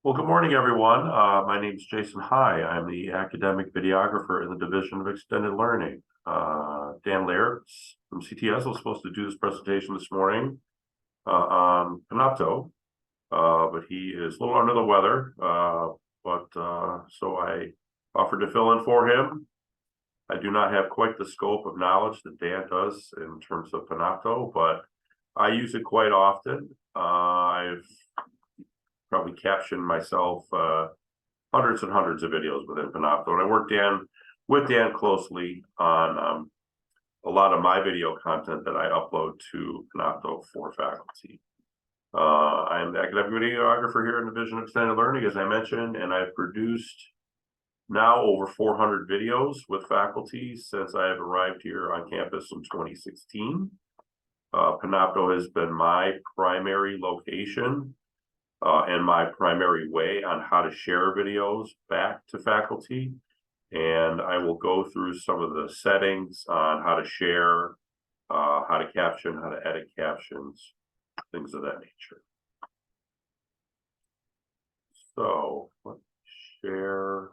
Well, good morning, everyone. My name is Jason High. I'm the academic videographer in the Division of Extended Learning. Dan Laird from CTS was supposed to do this presentation this morning on Panopto, but he is a little under the weather. So I offered to fill in for him. I do not have quite the scope of knowledge that Dan does in terms of Panopto, but I use it quite often. I've probably captioned myself hundreds and hundreds of videos within Panopto, and I work with Dan closely on a lot of my video content that I upload to Panopto for faculty. I'm the academic videographer here in the Division of Extended Learning, as I mentioned, and I've produced now over 400 videos with faculty since I have arrived here on campus in 2016. Panopto has been my primary location and my primary way on how to share videos back to faculty. And I will go through some of the settings on how to share, how to caption, how to edit captions, things of that nature. So let's share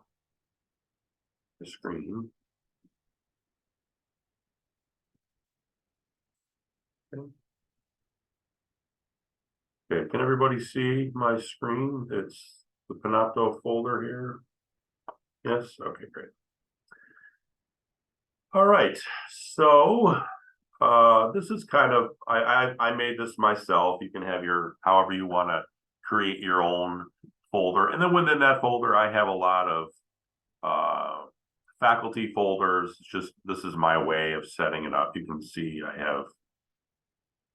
the screen. Okay, can everybody see my screen? It's the Panopto folder here. Yes, okay, great. All right, so this is kind of, I made this myself. You can have however you want to create your own folder. And then within that folder, I have a lot of faculty folders. This is my way of setting it up. You can see I have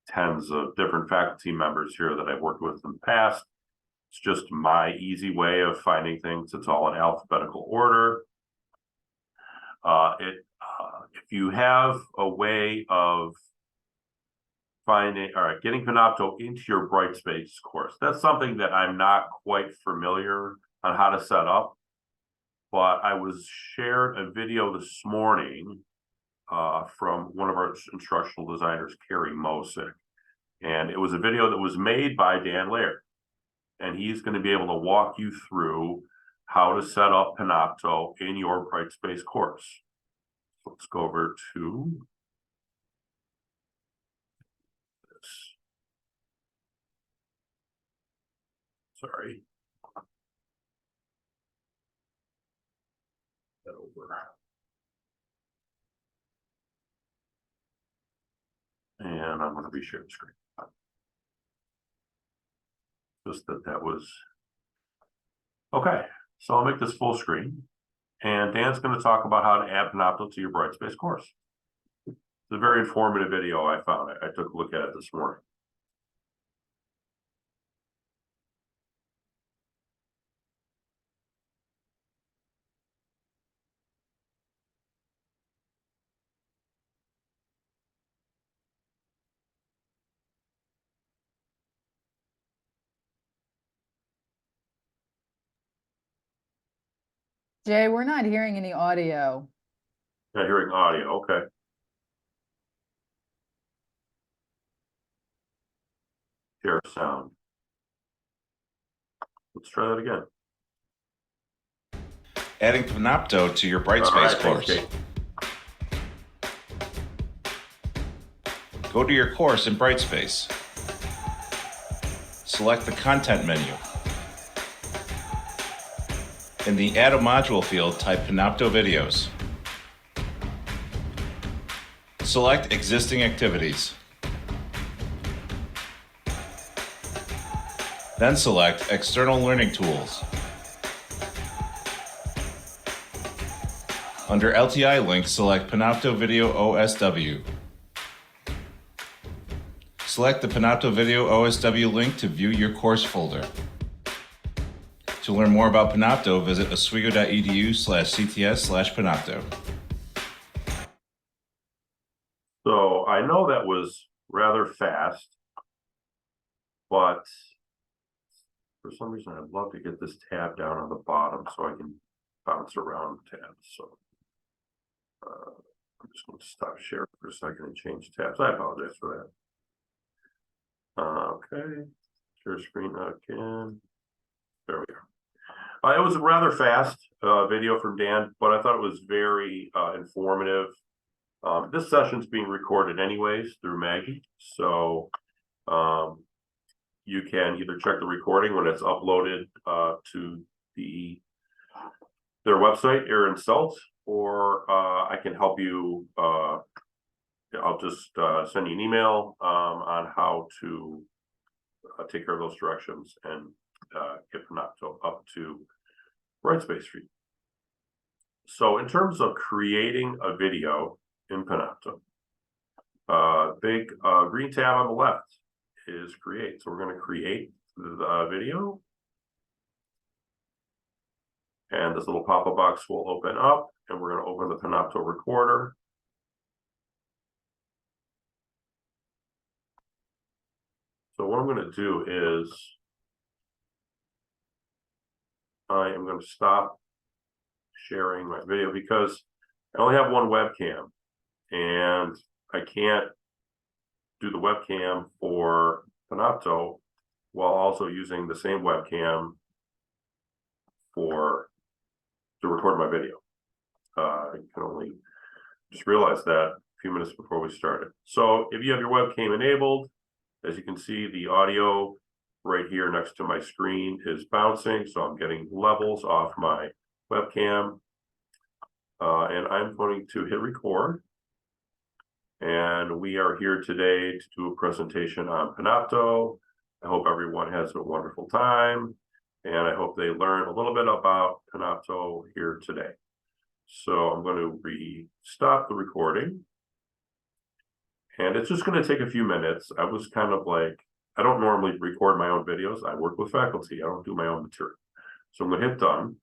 tens of different faculty members here that I've worked with in the past. It's just my easy way of finding things. It's all in alphabetical order. If you have a way of getting Panopto into your Brightspace course, that's something that I'm not quite familiar on how to set up. But I was shared a video this morning from one of our instructional designers, Carrie Mosick. And it was a video that was made by Dan Laird. And he's going to be able to walk you through how to set up Panopto in your Brightspace course. Let's go over to this. Sorry. That over. And I'm going to reshare the screen. Just that was okay. So I'll make this full screen. And Dan's going to talk about how to add Panopto to your Brightspace course. It's a very informative video I found. I took a look at it this morning. Jay, we're not hearing any audio. Not hearing audio, okay. Share sound. Let's try that again. Adding Panopto to your Brightspace course. Go to your course in Brightspace. Select the Content menu. In the Add a Module field, type Panopto Videos. Select Existing Activities. Then select External Learning Tools. Under LTI link, select Panopto Video OSW. Select the Panopto Video OSW link to view your course folder. To learn more about Panopto, visit oswego.edu/cts/Panopto. So I know that was rather fast, but for some reason I'd love to get this tab down on the bottom so I can bounce around tabs. So I'm just going to stop sharing for a second and change tabs. I apologize for that. Okay, share screen again. There we are. It was a rather fast video from Dan, but I thought it was very informative. This session's being recorded anyways through Maggie, so you can either check the recording when it's uploaded to their website, Aaron Selt, or I can help you. I'll just send you an email on how to take care of those directions and get Panopto up to Brightspace for you. So in terms of creating a video in Panopto, big green tab on the left is create. So we're going to create the video. And this little pop-up box will open up, and we're going to open the Panopto recorder. So what I'm going to do is I am going to stop sharing my video because I only have one webcam and I can't do the webcam for Panopto while also using the same webcam to record my video. I can only just realize that a few minutes before we started. So if you have your webcam enabled, as you can see, the audio right here next to my screen is bouncing, so I'm getting levels off my webcam. And I'm going to hit record. And we are here today to do a presentation on Panopto. I hope everyone has a wonderful time, and I hope they learn a little bit about Panopto here today. So I'm going to stop the recording. And it's just going to take a few minutes. I was kind of like, I don't normally record my own videos. I work with faculty. I don't do my own material. So I'm going to hit done.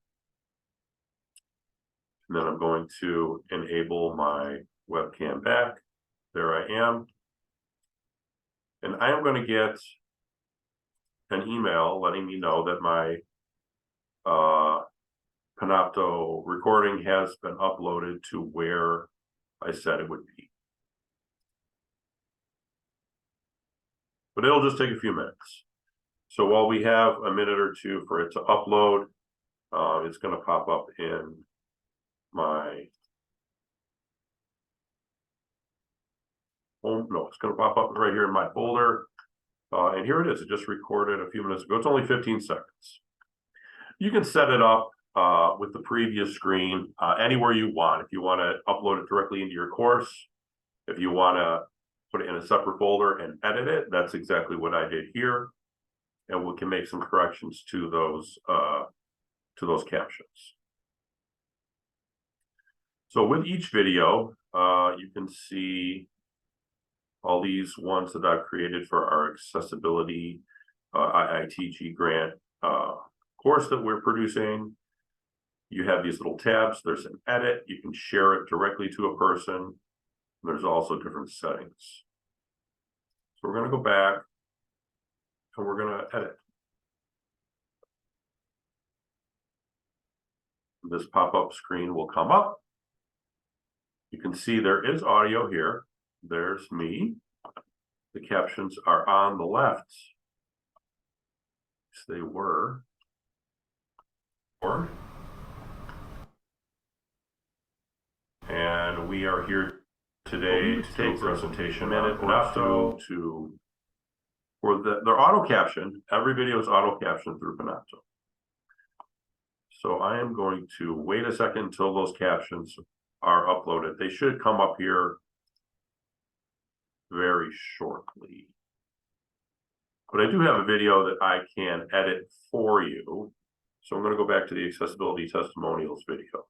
And then I'm going to enable my webcam back. There I am. And I am going to get an email letting me know that my Panopto recording has been uploaded to where I said it would be. But it'll just take a few minutes. So while we have a minute or two for it to upload, it's going to pop up in my home. No, it's going to pop up right here in my folder. And here it is. It just recorded a few minutes ago. It's only 15 seconds. You can set it up with the previous screen anywhere you want. If you want to upload it directly into your course, if you want to put it in a separate folder and edit it, that's exactly what I did here. And we can make some corrections to those captions. So with each video, you can see all these ones that I've created for our accessibility IITG grant course that we're producing. You have these little tabs. There's an edit. You can share it directly to a person. There's also different settings. So we're going to go back and we're going to edit. This pop-up screen will come up. You can see there is audio here. There's me. The captions are on the left. Yes, they were. And we are here today to take a presentation on Panopto they're auto captioned. Every video is auto captioned through Panopto. So I am going to wait a second until those captions are uploaded. They should come up here very shortly. But I do have a video that I can edit for you. So I'm going to go back to the accessibility testimonials video.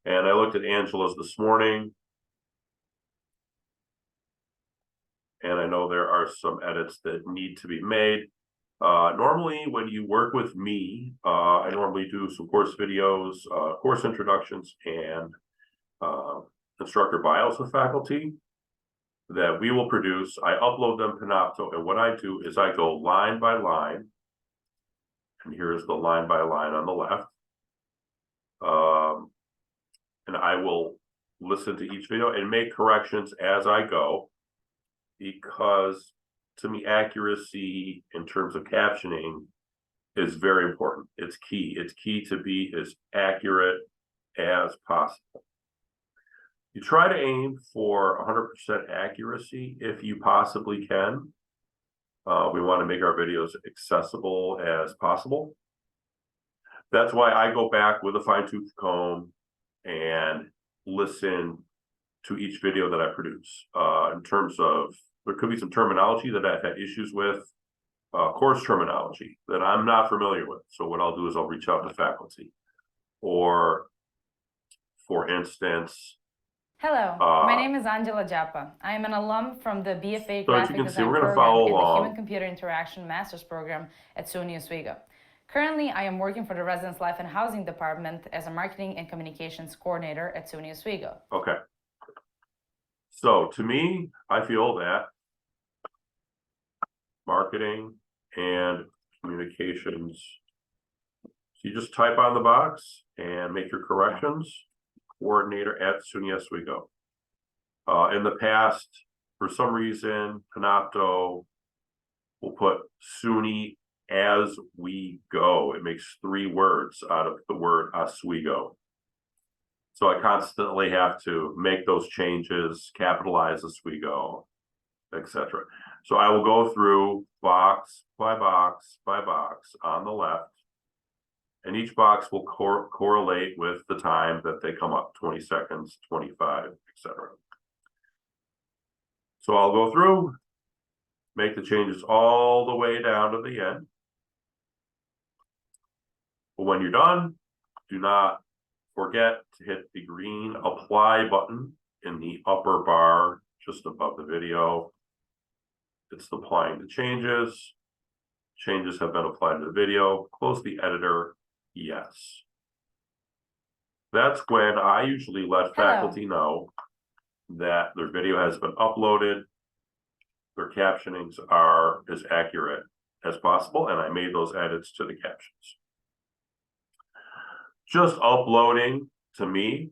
And I looked at Angela's this morning. And I know there are some edits that need to be made. Normally, when you work with me, I normally do some course videos, course introductions, and instructor bios with faculty that we will produce. I upload them to Panopto, and what I do is I go line by line. And here's the line by line on the left. And I will listen to each video and make corrections as I go, because to me, accuracy in terms of captioning is very important. It's key. It's key to be as accurate as possible. You try to aim for 100% accuracy if you possibly can. We want to make our videos accessible as possible. That's why I go back with a fine-tooth comb and listen to each video that I produce. In terms of, there could be some terminology that I've had issues with, course terminology that I'm not familiar with. So what I'll do is I'll reach out to faculty. Or, for instance, Hello, my name is Angela Japa. I am an alum from the BFA Graphic Design program in the Human-Computer Interaction Master's Program at SUNY Oswego. Currently, I am working for the Residence Life and Housing Department as a Marketing and Communications Coordinator at SUNY Oswego. Okay. So to me, I feel that marketing and communications, so you just type on the box and make your corrections. Coordinator at SUNY Oswego. In the past, for some reason, Panopto will put SUNY as we go. It makes 3 words out of the word Oswego. So I constantly have to make those changes, capitalize Oswego, etc. So I will go through box by box by box on the left, and each box will correlate with the time that they come up, 20 seconds, 25, etc. So I'll go through, make the changes all the way down to the end. But when you're done, do not forget to hit the green apply button in the upper bar just above the video. It's applying the changes. Changes have been applied to the video. Close the editor. Yes. That's when I usually let faculty know that their video has been uploaded, their captionings are as accurate as possible, and I made those edits to the captions. Just uploading to me,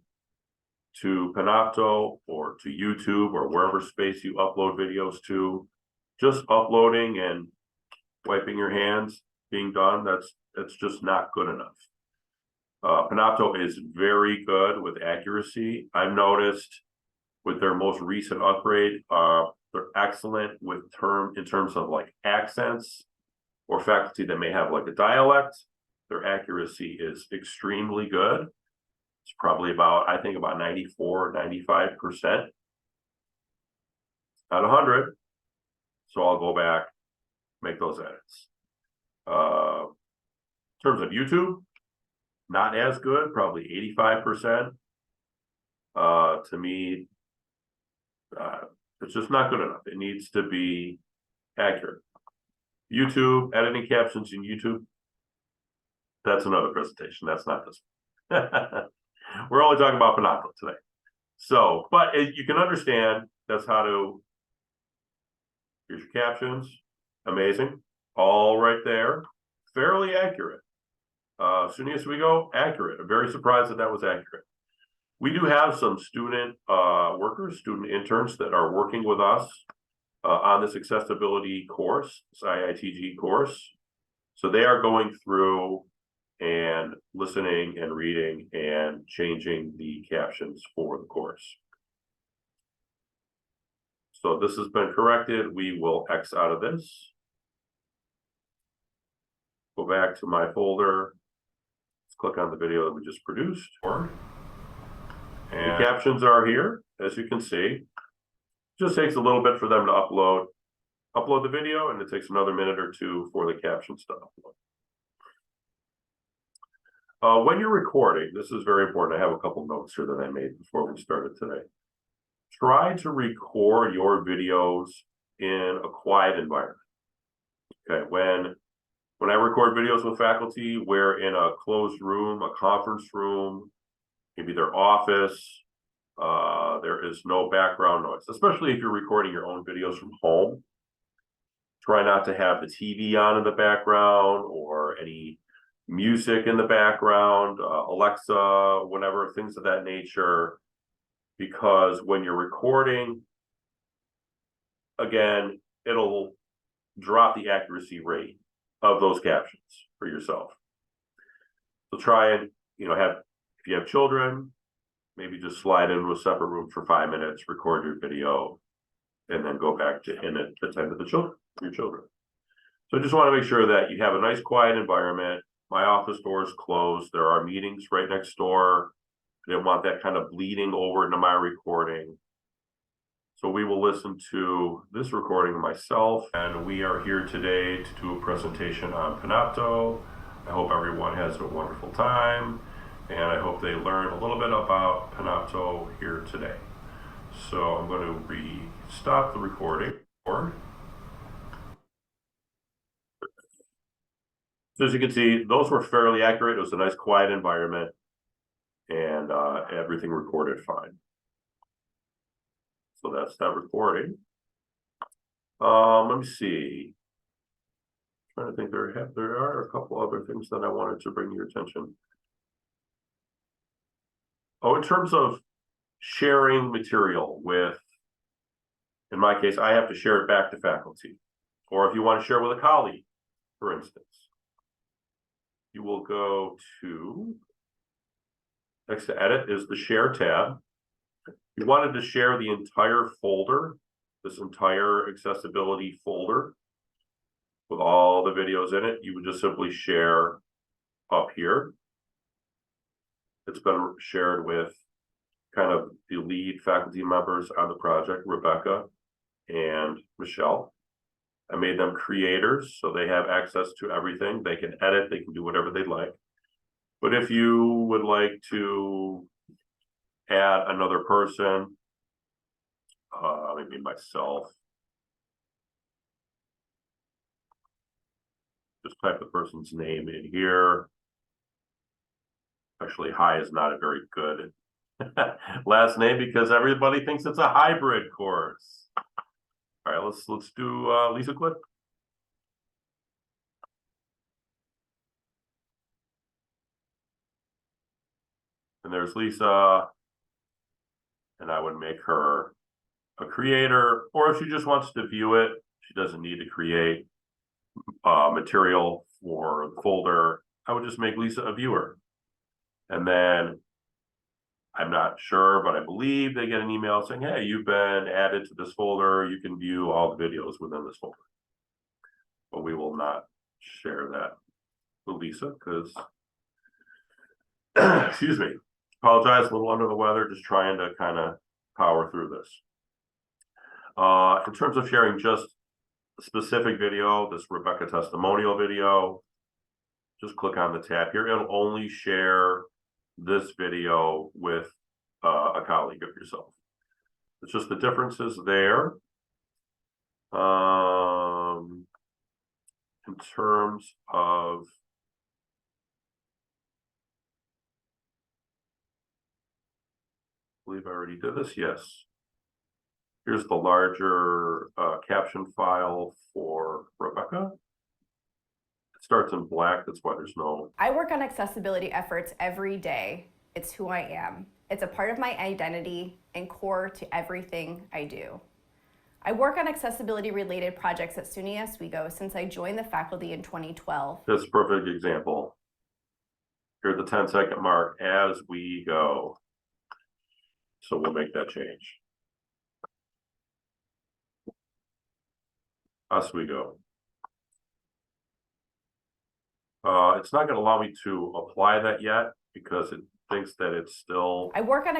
to Panopto, or to YouTube, or wherever space you upload videos to, just uploading and wiping your hands, being done, that's just not good enough. Panopto is very good with accuracy. I've noticed with their most recent upgrade, they're excellent with in terms of like accents or faculty that may have like a dialect. Their accuracy is extremely good. It's probably about, I think about 94, 95% out of 100. So I'll go back, make those edits. In terms of YouTube, not as good, probably 85%. To me, it's just not good enough. It needs to be accurate. YouTube, editing captions in YouTube, that's another presentation. That's not this one. We're only talking about Panopto today. So, but you can understand that's how to, here's your captions, amazing, all right there, fairly accurate. SUNY Oswego, accurate. I'm very surprised that was accurate. We do have some student workers, student interns that are working with us on this accessibility course, this IITG course. So they are going through and listening and reading and changing the captions for the course. So this has been corrected. We will X out of this. Go back to my folder. Let's click on the video that we just produced. And the captions are here, as you can see. Just takes a little bit for them to upload the video, and it takes another minute or 2 for the captions to upload. When you're recording, this is very important. I have a couple notes here that I made before we started today. Try to record your videos in a quiet environment. Okay, when I record videos with faculty, we're in a closed room, a conference room, maybe their office. There is no background noise, especially if you're recording your own videos from home. Try not to have the TV on in the background or any music in the background, Alexa, whatever, things of that nature. Because when you're recording, again, it'll drop the accuracy rate of those captions. for yourself. So try and, if you have children, maybe just slide into a separate room for 5 minutes, record your video, and then go back to attend to your children. So I just want to make sure that you have a nice quiet environment. My office door is closed. There are meetings right next door. I didn't want that kind of bleeding over into my recording. So we will listen to this recording of myself, and we are here today to do a presentation on Panopto. I hope everyone has a wonderful time, and I hope they learn a little bit about Panopto here today. So I'm going to stop the recording. So as you can see, those were fairly accurate. It was a nice quiet environment, and everything recorded fine. So that's that recording. Let me see. I'm trying to think, there are a couple other things that I wanted to bring to your attention. Oh, in terms of sharing material with, in my case, I have to share it back to faculty. Or if you want to share with a colleague, for instance, you will go to, next to edit is the share tab. You wanted to share the entire folder, this entire accessibility folder with all the videos in it, you would just simply share up here. It's been shared with kind of the lead faculty members on the project, Rebecca and Michelle. I made them creators, so they have access to everything. They can edit, they can do whatever they'd like. But if you would like to add another person, maybe myself, just type the person's name in here. Actually, hi is not a very good last name because everybody thinks it's a hybrid course. All right, let's do Lisa Clip. And there's Lisa, and I would make her a creator, or if she just wants to view it, she doesn't need to create material for the folder. I would just make Lisa a viewer. And then I'm not sure, but I believe they get an email saying, hey, you've been added to this folder. You can view all the videos within this folder. But we will not share that with Lisa because, excuse me, apologize, a little under the weather, just trying to kind of power through this. In terms of sharing just a specific video, this Rebecca testimonial video, just click on the tab here. It'll only share this video with a colleague of yourself. It's just the differences there. In terms of I believe I already did this. Yes. Here's the larger caption file for Rebecca. It starts in black. That's why there's no. I work on accessibility efforts every day. It's who I am. It's a part of my identity and core to everything I do. I work on accessibility related projects at SUNY Oswego since I joined the faculty in 2012. That's a perfect example. Here at the 10-second mark as we go. So we'll make that change. As we go. It's not going to allow me to apply that yet because it thinks that it's still. I work on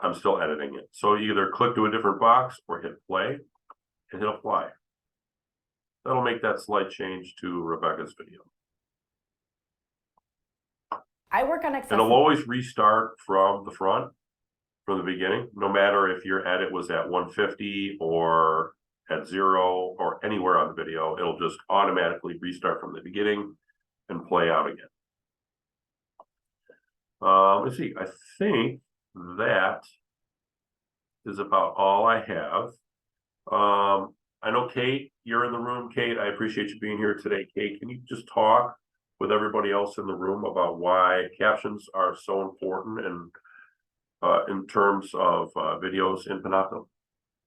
I'm still editing it. So either click to a different box or hit play and hit apply. That'll make that slight change to Rebecca's video. I work on accessibility. It'll always restart from the front, from the beginning, no matter if your edit was at 150 or at 0 or anywhere on the video. It'll just automatically restart from the beginning and play out again. Let's see, I think that is about all I have. I know Kate, you're in the room. Kate, I appreciate you being here today. Kate, can you just talk with everybody else in the room about why captions are so important and in terms of videos in Panopto?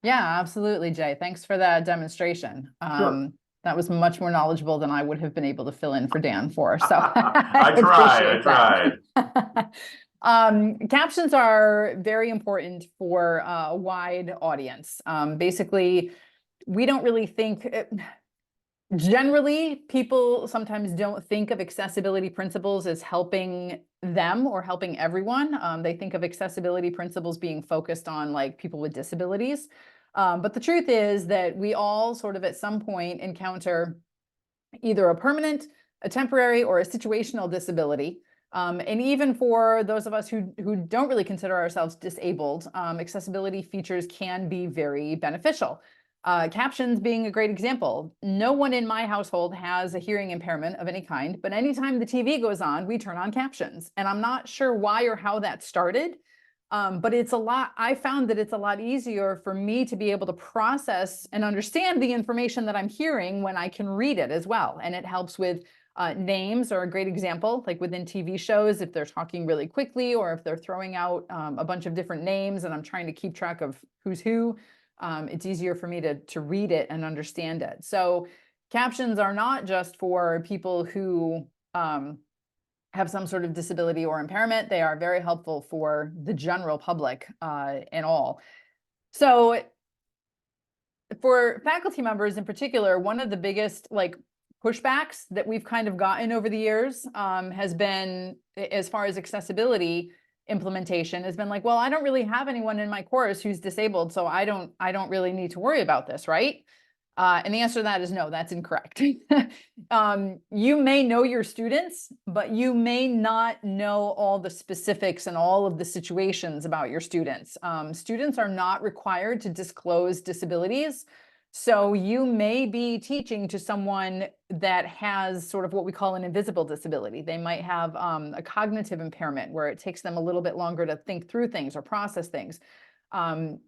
Yeah, absolutely, Jay. Thanks for that demonstration. Sure. That was much more knowledgeable than I would have been able to fill in for Dan for. So I tried. Captions are very important for a wide audience. Basically, we don't really think, generally, people sometimes don't think of accessibility principles as helping them or helping everyone. They think of accessibility principles being focused on like people with disabilities. But the truth is that we all sort of at some point encounter either a permanent, a temporary, or a situational disability. And even for those of us who don't really consider ourselves disabled, accessibility features can be very beneficial. Captions being a great example. No one in my household has a hearing impairment of any kind, but anytime the TV goes on, we turn on captions. And I'm not sure why or how that started, but I found that it's a lot easier for me to be able to process and understand the information that I'm hearing when I can read it as well. And it helps with names are a great example, like within TV shows, if they're talking really quickly or if they're throwing out a bunch of different names and I'm trying to keep track of who's who, it's easier for me to read it and understand it. So captions are not just for people who have some sort of disability or impairment. They are very helpful for the general public and all. So for faculty members in particular, one of the biggest like pushbacks that we've kind of gotten over the years has been, as far as accessibility implementation, has been like, well, I don't really have anyone in my course who's disabled, so I don't really need to worry about this, right? And the answer to that is no, that's incorrect. You may know your students, but you may not know all the specifics and all of the situations about your students. Students are not required to disclose disabilities. So you may be teaching to someone that has sort of what we call an invisible disability. They might have a cognitive impairment where it takes them a little bit longer to think through things or process things.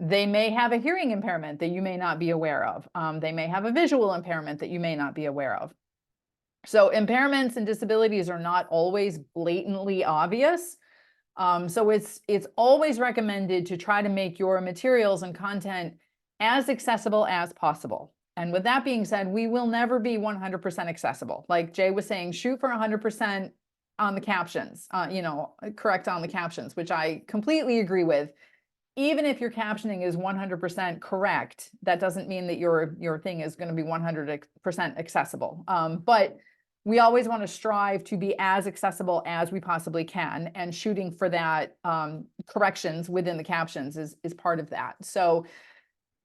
They may have a hearing impairment that you may not be aware of. They may have a visual impairment that you may not be aware of. So impairments and disabilities are not always blatantly obvious. So it's always recommended to try to make your materials and content as accessible as possible. And with that being said, we will never be 100% accessible. Like Jay was saying, shoot for 100% on the captions, correct on the captions, which I completely agree with. Even if your captioning is 100% correct, that doesn't mean that your thing is going to be 100% accessible. But we always want to strive to be as accessible as we possibly can, and shooting for that corrections within the captions is part of that. So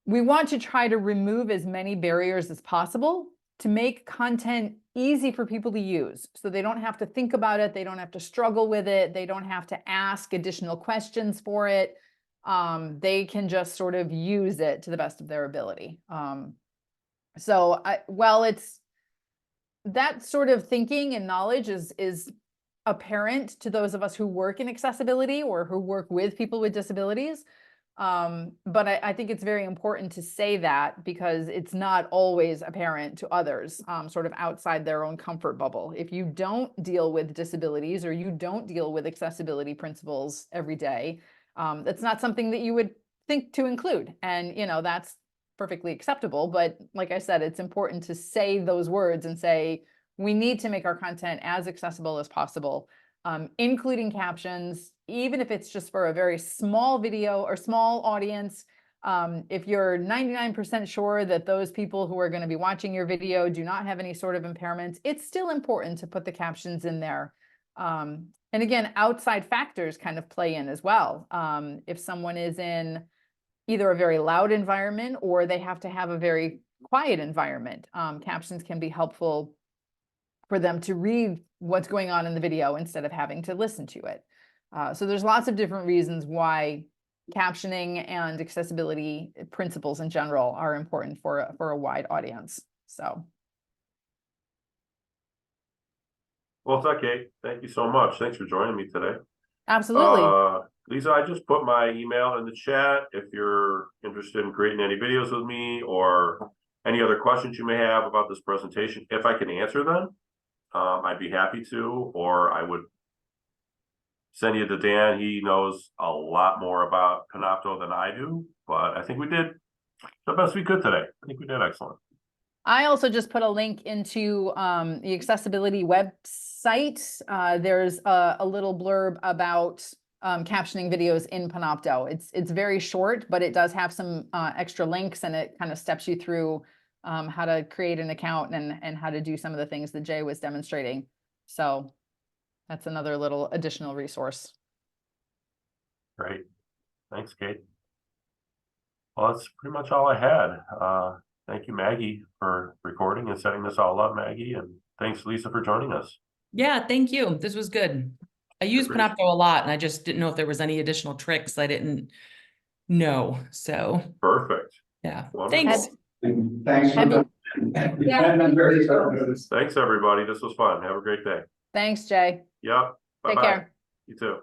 we want to try to remove as many barriers as possible to make content easy for people to use. So they don't have to think about it. They don't have to struggle with it. They don't have to ask additional questions for it. They can just sort of use it to the best of their ability. It's that sort of thinking and knowledge is apparent to those of us who work in accessibility or who work with people with disabilities. But I think it's very important to say that because it's not always apparent to others, sort of outside their own comfort bubble. If you don't deal with disabilities or you don't deal with accessibility principles every day, that's not something that you would think to include. And, that's perfectly acceptable. But like I said, it's important to say those words and say, we need to make our content as accessible as possible, including captions, even if it's just for a very small video or small audience. If you're 99% sure that those people who are going to be watching your video do not have any sort of impairments, it's still important to put the captions in there. And again, outside factors kind of play in as well. If someone is in either a very loud environment or they have to have a very quiet environment, captions can be helpful for them to read what's going on in the video instead of having to listen to it. So there's lots of different reasons why captioning and accessibility principles in general are important for a wide audience. So. Well, it's okay. Thank you so much. Thanks for joining me today. Absolutely. Lisa, I just put my email in the chat if you're interested in creating any videos with me or any other questions you may have about this presentation. If I can answer them, I'd be happy to, or I would send you to Dan. He knows a lot more about Panopto than I do, but I think we did the best we could today. I think we did excellent. I also just put a link into the accessibility website. There's a little blurb about captioning videos in Panopto. It's very short, but it does have some extra links, and it kind of steps you through how to create an account and how to do some of the things that Jay was demonstrating. So that's another little additional resource. Great. Thanks, Kate. Well, that's pretty much all I had. Thank you, Maggie, for recording and setting this all up, Maggie. And thanks, Lisa, for joining us. Yeah, thank you. This was good. I use Panopto a lot, and I just didn't know if there was any additional tricks I didn't know. So Perfect. yeah, Wonderful. thanks. Thanks for Thanks, everybody. This was fun. Have a great day. Thanks, Jay. Yep. Bye-bye. Take care. You too.